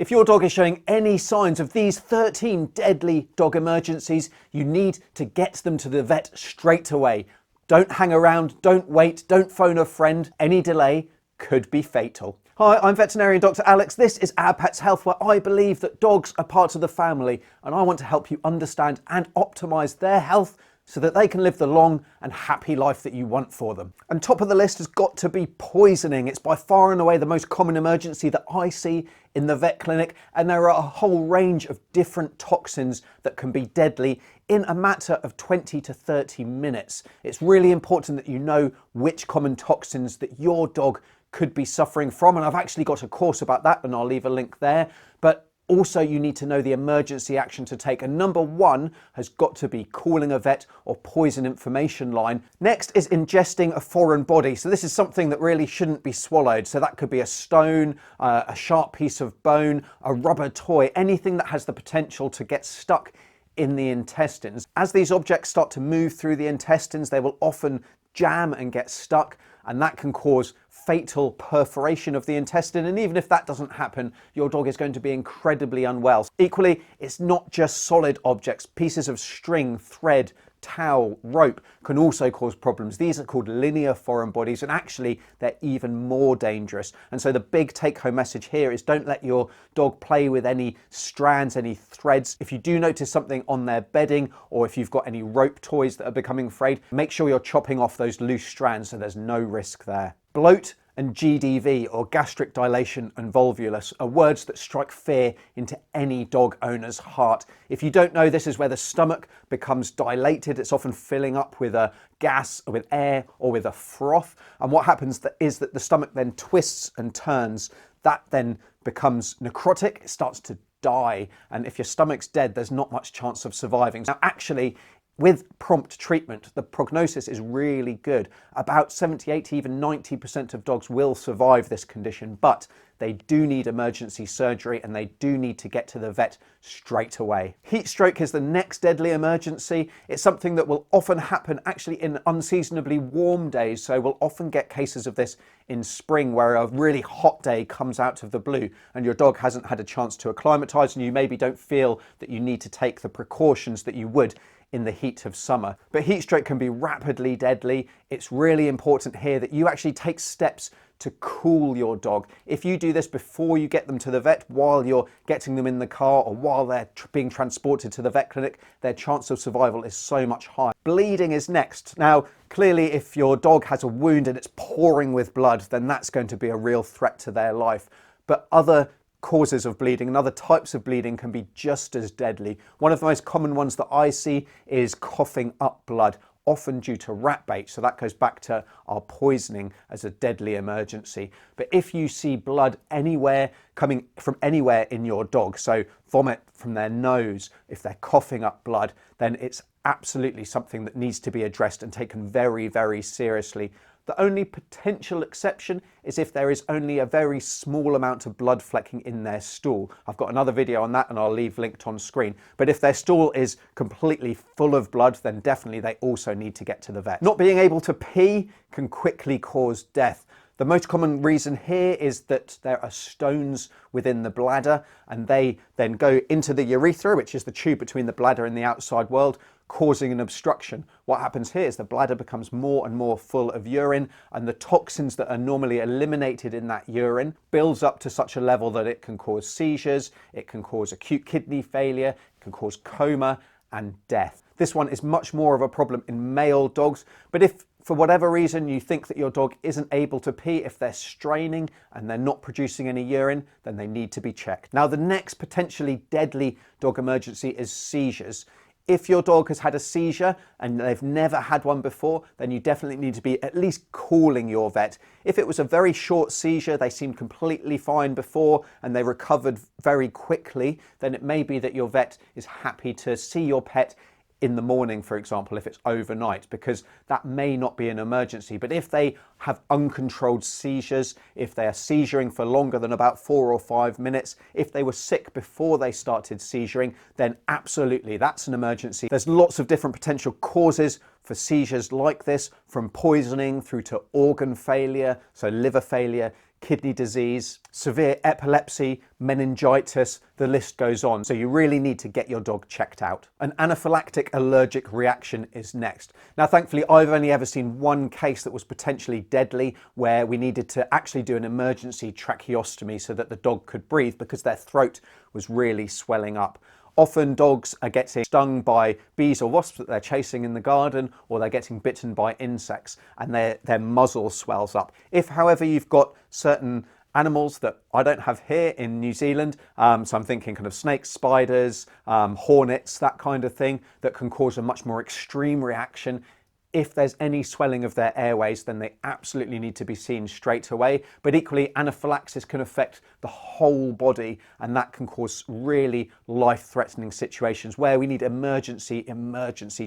If your dog is showing any signs of these 13 deadly dog emergencies, you need to get them to the vet straight away. Don't hang around, don't wait, don't phone a friend. Any delay could be fatal. Hi, I'm veterinarian Dr. Alex. This is Our Pets Health, where I believe that dogs are part of the family, and I want to help you understand and optimize their health so that they can live the long and happy life that you want for them. And top of the list has got to be poisoning. It's by far and away the most common emergency that I see in the vet clinic, and there are a whole range of different toxins that can be deadly in a matter of 20 to 30 minutes. It's really important that you know which common toxins that your dog could be suffering from, and I've actually got a course about that, and I'll leave a link there. But also, you need to know the emergency action to take. And number one has got to be calling a vet or poison information line. Next is ingesting a foreign body. So this is something that really shouldn't be swallowed. So that could be a stone, a sharp piece of bone, a rubber toy, anything that has the potential to get stuck in the intestines. As these objects start to move through the intestines, they will often jam and get stuck, and that can cause fatal perforation of the intestine. And even if that doesn't happen, your dog is going to be incredibly unwell. Equally, it's not just solid objects. Pieces of string, thread, towel, rope can also cause problems. These are called linear foreign bodies, and actually they're even more dangerous. And so the big take-home message here is don't let your dog play with any strands, any threads. If you do notice something on their bedding, or if you've got any rope toys that are becoming frayed, make sure you're chopping off those loose strands so there's no risk there. Bloat and GDV, or gastric dilation and volvulus, are words that strike fear into any dog owner's heart. If you don't know, this is where the stomach becomes dilated. It's often filling up with a gas, or with air, or with a froth. And what happens is that the stomach then twists and turns. That then becomes necrotic. It starts to die. And if your stomach's dead, there's not much chance of surviving. Now, actually, with prompt treatment, the prognosis is really good. About 70, 80, even 90% of dogs will survive this condition, but they do need emergency surgery and they do need to get to the vet straight away. Heat stroke is the next deadly emergency. It's something that will often happen actually in unseasonably warm days. So we'll often get cases of this in spring, where a really hot day comes out of the blue and your dog hasn't had a chance to acclimatize, and you maybe don't feel that you need to take the precautions that you would in the heat of summer. But heat stroke can be rapidly deadly. It's really important here that you actually take steps to cool your dog. If you do this before you get them to the vet, while you're getting them in the car, or while they're being transported to the vet clinic, their chance of survival is so much higher. Bleeding is next. Now, clearly, if your dog has a wound and it's pouring with blood, then that's going to be a real threat to their life. But other causes of bleeding and other types of bleeding can be just as deadly. One of the most common ones that I see is coughing up blood, often due to rat bait. So that goes back to our poisoning as a deadly emergency. But if you see blood anywhere, coming from anywhere in your dog, so vomit from their nose, if they're coughing up blood, then it's absolutely something that needs to be addressed and taken very, very seriously. The only potential exception is if there is only a very small amount of blood flecking in their stool. I've got another video on that and I'll leave linked on screen. But if their stool is completely full of blood, then definitely they also need to get to the vet. Not being able to pee can quickly cause death. The most common reason here is that there are stones within the bladder, and they then go into the urethra, which is the tube between the bladder and the outside world, causing an obstruction. What happens here is the bladder becomes more and more full of urine, and the toxins that are normally eliminated in that urine builds up to such a level that it can cause seizures, it can cause acute kidney failure, it can cause coma and death. This one is much more of a problem in male dogs, but if for whatever reason you think that your dog isn't able to pee, if they're straining and they're not producing any urine, then they need to be checked. Now, the next potentially deadly dog emergency is seizures. If your dog has had a seizure and they've never had one before, then you definitely need to be at least calling your vet. If it was a very short seizure, they seemed completely fine before and they recovered very quickly, then it may be that your vet is happy to see your pet in the morning, for example, if it's overnight, because that may not be an emergency. But if they have uncontrolled seizures, if they are seizuring for longer than about 4 or 5 minutes, if they were sick before they started seizuring, then absolutely, that's an emergency. There's lots of different potential causes for seizures like this, from poisoning through to organ failure, so liver failure, kidney disease, severe epilepsy, meningitis, the list goes on. So you really need to get your dog checked out. An anaphylactic allergic reaction is next. Now, thankfully, I've only ever seen one case that was potentially deadly where we needed to actually do an emergency tracheostomy so that the dog could breathe because their throat was really swelling up. Often dogs are getting stung by bees or wasps that they're chasing in the garden, or they're getting bitten by insects and their muzzle swells up. If, however, you've got certain animals that I don't have here in New Zealand, so I'm thinking kind of snakes, spiders, hornets, that kind of thing, that can cause a much more extreme reaction. If there's any swelling of their airways, then they absolutely need to be seen straight away. But equally, anaphylaxis can affect the whole body, and that can cause really life-threatening situations where we need emergency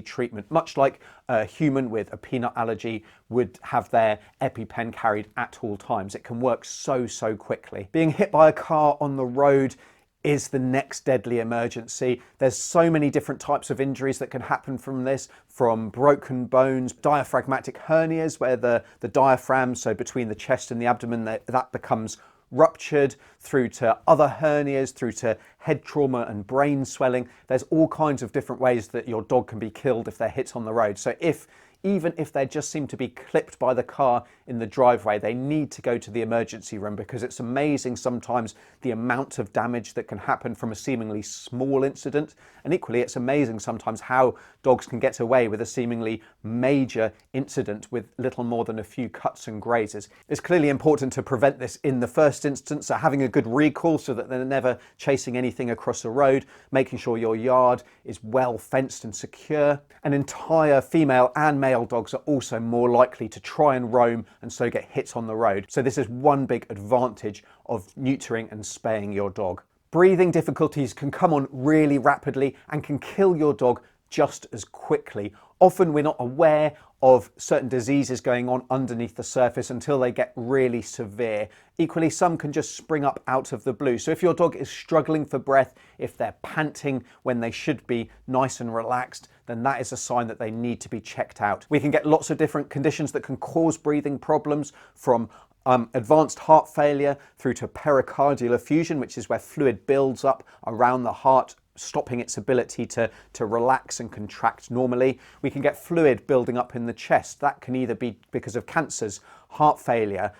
treatment, much like a human with a peanut allergy would have their EpiPen carried at all times. It can work so quickly. Being hit by a car on the road is the next deadly emergency. There's so many different types of injuries that can happen from this, from broken bones, diaphragmatic hernias, where the diaphragm, so between the chest and the abdomen, that becomes ruptured, through to other hernias, through to head trauma and brain swelling. There's all kinds of different ways that your dog can be killed if they're hit on the road. So even if they just seem to be clipped by the car in the driveway, they need to go to the emergency room, because it's amazing sometimes the amount of damage that can happen from a seemingly small incident. And equally, it's amazing sometimes how dogs can get away with a seemingly major incident with little more than a few cuts and grazes. It's clearly important to prevent this in the first instance, so having a good recall so that they're never chasing anything across the road, making sure your yard is well fenced and secure. An entire female and male dogs are also more likely to try and roam and so get hit on the road. So this is one big advantage of neutering and spaying your dog. Breathing difficulties can come on really rapidly and can kill your dog just as quickly. Often we're not aware of certain diseases going on underneath the surface until they get really severe. Equally, some can just spring up out of the blue. So if your dog is struggling for breath, if they're panting when they should be nice and relaxed, then that is a sign that they need to be checked out. We can get lots of different conditions that can cause breathing problems, from advanced heart failure through to pericardial effusion, which is where fluid builds up around the heart, stopping its ability to relax and contract normally. We can get fluid building up in the chest. That can either be because of cancers, heart failure,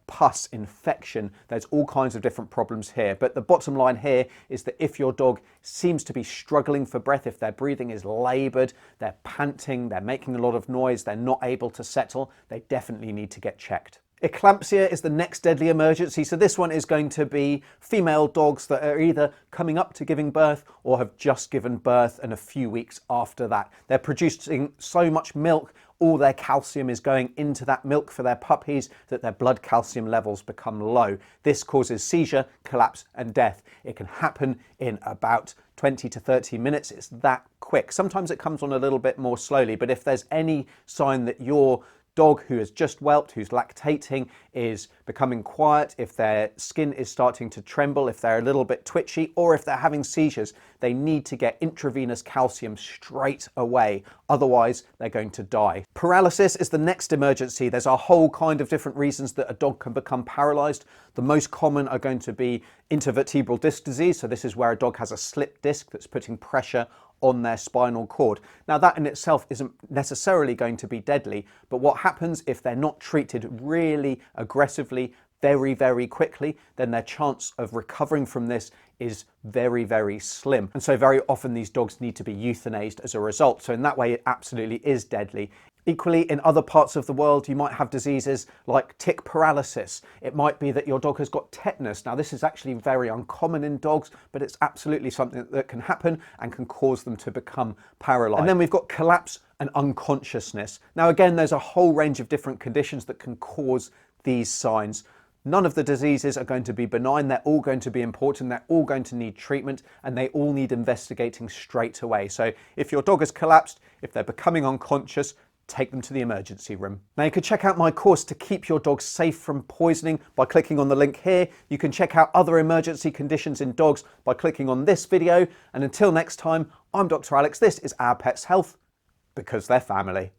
pus, infection. There's all kinds of different problems here. But the bottom line here is that if your dog seems to be struggling for breath, if their breathing is laboured, they're panting, they're making a lot of noise, they're not able to settle, they definitely need to get checked. Eclampsia is the next deadly emergency. So this one is going to be female dogs that are either coming up to giving birth or have just given birth and a few weeks after that. They're producing so much milk, all their calcium is going into that milk for their puppies, that their blood calcium levels become low. This causes seizure, collapse and death. It can happen in about 20 to 30 minutes. It's that quick. Sometimes it comes on a little bit more slowly, but if there's any sign that your dog who has just whelped, who's lactating, is becoming quiet, if their skin is starting to tremble, if they're a little bit twitchy, or if they're having seizures, they need to get intravenous calcium straight away. Otherwise, they're going to die. Paralysis is the next emergency. There's a whole kind of different reasons that a dog can become paralyzed. The most common are going to be intervertebral disc disease. So this is where a dog has a slip disc that's putting pressure on their spinal cord. Now that in itself isn't necessarily going to be deadly, but what happens if they're not treated really aggressively very quickly, then their chance of recovering from this is very slim. And so very often these dogs need to be euthanized as a result. So in that way, it absolutely is deadly. Equally, in other parts of the world, you might have diseases like tick paralysis. It might be that your dog has got tetanus. Now, this is actually very uncommon in dogs, but it's absolutely something that can happen and can cause them to become paralyzed. And then we've got collapse and unconsciousness. Now, again, there's a whole range of different conditions that can cause these signs. None of the diseases are going to be benign. They're all going to be important. They're all going to need treatment, and they all need investigating straight away. So if your dog has collapsed, if they're becoming unconscious, take them to the emergency room. Now you can check out my course to keep your dog safe from poisoning by clicking on the link here. You can check out other emergency conditions in dogs by clicking on this video. And until next time, I'm Dr. Alex. This is Our Pets Health, because they're family.